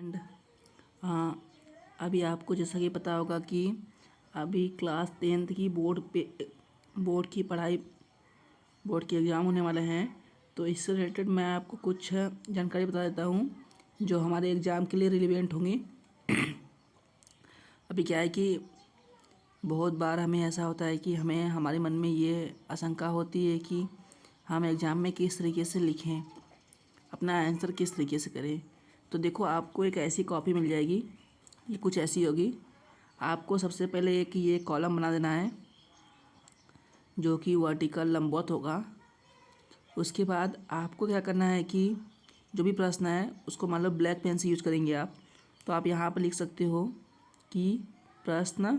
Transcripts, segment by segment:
And अभी आपको जैसा कि पता होगा कि अभी क्लास 10th की बोर्ड की पढ़ाई, बोर्ड के एग्ज़ाम होने वाले हैं। तो इससे रिलेटेड मैं आपको कुछ जानकारी बता देता हूँ जो हमारे एग्ज़ाम के लिए रिलेवेंट होंगी। अभी क्या है कि बहुत बार हमें ऐसा होता है कि हमें हमारे मन में ये आशंका होती है कि हम एग्ज़ाम में किस तरीके से लिखें, अपना आंसर किस तरीके से करें। तो देखो, आपको एक ऐसी कॉपी मिल जाएगी, ये कुछ ऐसी होगी। आपको सबसे पहले एक ये कॉलम बना देना है जो कि वर्टिकल लंबवत होगा। उसके बाद आपको क्या करना है कि जो भी प्रश्न है उसको मान लो ब्लैक पेन से यूज करेंगे आप, तो आप यहाँ पर लिख सकते हो कि प्रश्न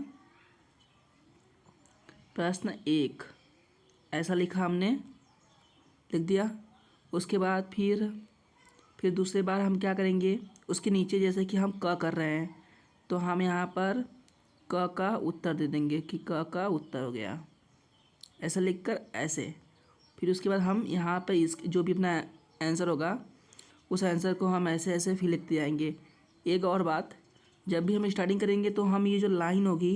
1 ऐसा लिखा, हमने लिख दिया। उसके बाद फिर दूसरे बार हम क्या करेंगे, उसके नीचे जैसे कि हम क कर रहे हैं तो हम यहाँ पर क का उत्तर दे देंगे कि क का उत्तर हो गया, ऐसा लिखकर ऐसे। फिर उसके बाद हम यहाँ पर इस जो भी अपना आंसर होगा उस आंसर को हम ऐसे ऐसे फिर लिखते जाएंगे। एक और बात, जब भी हम स्टार्टिंग करेंगे तो हम ये जो लाइन होगी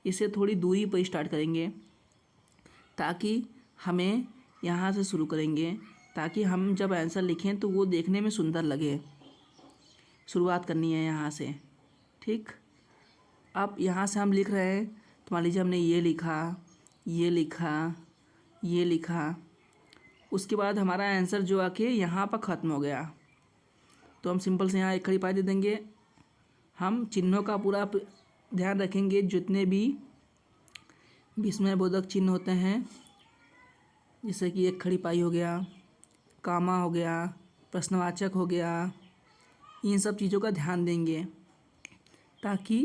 इससे थोड़ी दूरी पर स्टार्ट करेंगे, ताकि हमें यहाँ से शुरू करेंगे ताकि हम जब आंसर लिखें तो वो देखने में सुंदर लगे। शुरुआत करनी है यहाँ से, ठीक। अब यहाँ से हम लिख रहे हैं तो मान लीजिए हमने ये लिखा, ये लिखा, ये लिखा। उसके बाद हमारा आंसर जो आके यहाँ पर ख़त्म हो गया तो हम सिंपल से यहाँ एक खड़ी पाई दे देंगे। हम चिन्हों का पूरा ध्यान रखेंगे, जितने भी विस्मयबोधक चिन्ह होते हैं, जैसे कि एक खड़ी पाई हो गया, कामा हो गया, प्रश्नवाचक हो गया, इन सब चीज़ों का ध्यान देंगे ताकि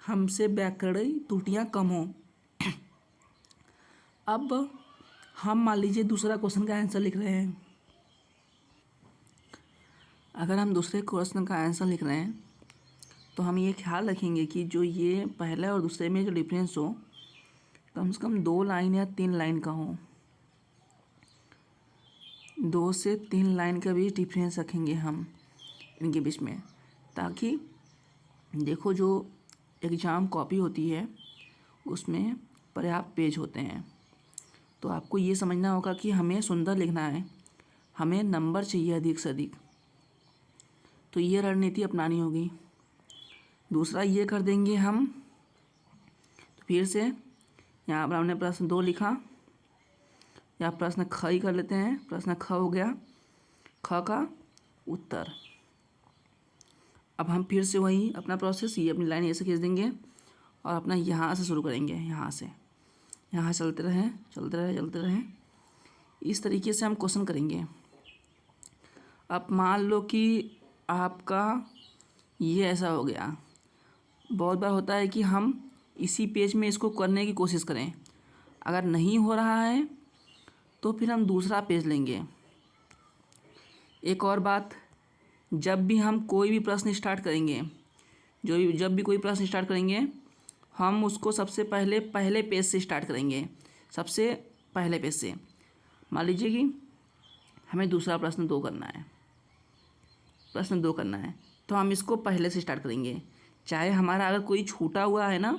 हमसे व्याकरणिक त्रुटियाँ कम हों। अब हम मान लीजिए दूसरा क्वेश्चन का आंसर लिख रहे हैं। अगर हम दूसरे क्वेश्चन का आंसर लिख रहे हैं तो हम ये ख्याल रखेंगे कि जो ये पहले और दूसरे में जो डिफरेंस हो कम से कम 2 लाइन या 3 लाइन का हो। 2 से 3 लाइन का भी डिफरेंस रखेंगे हम इनके बीच में, ताकि देखो जो एग्ज़ाम कॉपी होती है उसमें पर्याप्त पेज होते हैं। तो आपको ये समझना होगा कि हमें सुंदर लिखना है, हमें नंबर चाहिए अधिक से अधिक, तो ये रणनीति अपनानी होगी। दूसरा ये कर देंगे हम, तो फिर से यहाँ पर हमने प्रश्न 2 लिखा, या प्रश्न ख ही कर लेते हैं। प्रश्न ख हो गया, ख का उत्तर। अब हम फिर से वही अपना प्रोसेस, ये अपनी लाइन ऐसे खींच देंगे और अपना यहाँ से शुरू करेंगे, यहाँ से यहाँ चलते रहें चलते रहें चलते रहें। इस तरीके से हम क्वेश्चन करेंगे। अब मान लो कि आपका ये ऐसा हो गया। बहुत बार होता है कि हम इसी पेज में इसको करने की कोशिश करें, अगर नहीं हो रहा है तो फिर हम दूसरा पेज लेंगे। एक और बात, जब भी हम कोई भी प्रश्न स्टार्ट करेंगे, जब भी कोई प्रश्न स्टार्ट करेंगे हम उसको सबसे पहले पेज से स्टार्ट करेंगे, सबसे पहले पेज से। मान लीजिए कि हमें दूसरा प्रश्न 2 करना है, प्रश्न 2 करना है तो हम इसको पहले से स्टार्ट करेंगे। चाहे हमारा अगर कोई छूटा हुआ है ना,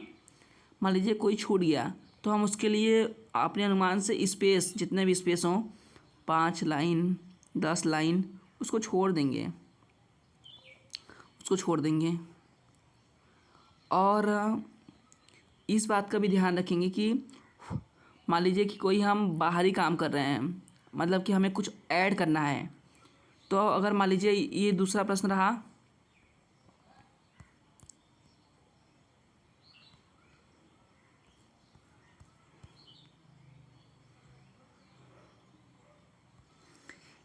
मान लीजिए कोई छूट गया, तो हम उसके लिए अपने अनुमान से स्पेस, जितने भी स्पेस हों, 5 लाइन 10 लाइन, उसको छोड़ देंगे, और इस बात का भी ध्यान रखेंगे कि मान लीजिए कि कोई हम बाहरी काम कर रहे हैं, मतलब कि हमें कुछ ऐड करना है, तो अगर मान लीजिए ये दूसरा प्रश्न रहा,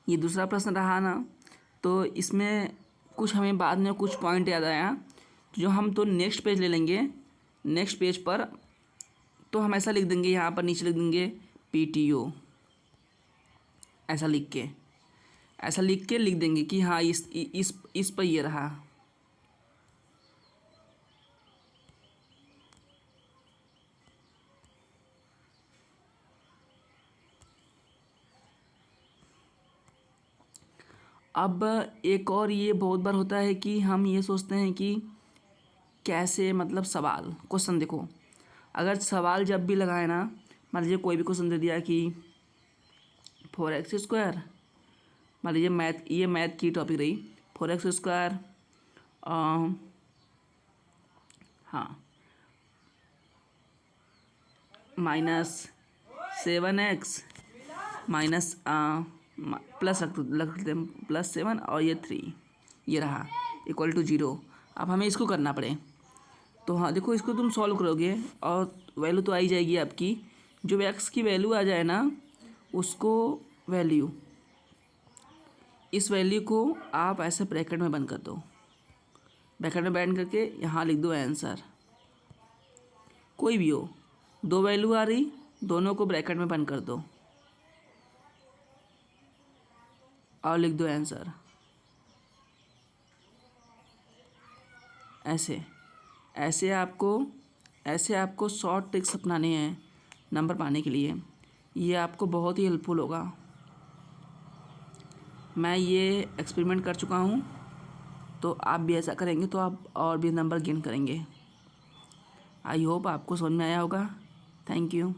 ये दूसरा प्रश्न रहा ना, तो इसमें कुछ हमें बाद में कुछ पॉइंट याद आया, जो हम तो नेक्स्ट पेज ले लेंगे। नेक्स्ट पेज पर तो हम ऐसा लिख देंगे, यहाँ पर नीचे लिख देंगे PTO, ऐसा लिख के लिख देंगे कि हाँ इस पर ये रहा। अब एक और ये बहुत बार होता है कि हम ये सोचते हैं कि कैसे, मतलब सवाल क्वेश्चन देखो, अगर सवाल जब भी लगाए ना, मान लीजिए कोई भी क्वेश्चन दे दिया कि 4x², मान लीजिए मैथ, ये मैथ की टॉपिक रही, 4x², हाँ, -7x माइनस प्लस रख देते हैं +7 और ये 3, ये रहा =0। अब हमें इसको करना पड़े तो हाँ देखो, इसको तुम सॉल्व करोगे और वैल्यू तो आ ही जाएगी आपकी। जो x की वैल्यू आ जाए ना, उसको वैल्यू, इस वैल्यू को आप ऐसे ब्रैकेट में बंद कर दो, ब्रैकेट में बंद करके यहाँ लिख दो आंसर, कोई भी हो, 2 वैल्यू आ रही, दोनों को ब्रैकेट में बंद कर दो और लिख दो आंसर। ऐसे आपको शॉर्ट ट्रिक्स अपनाने हैं नंबर पाने के लिए। ये आपको बहुत ही हेल्पफुल होगा। मैं ये एक्सपेरिमेंट कर चुका हूँ, तो आप भी ऐसा करेंगे तो आप और भी नंबर गेन करेंगे। आई होप आपको समझ में आया होगा। Thank you.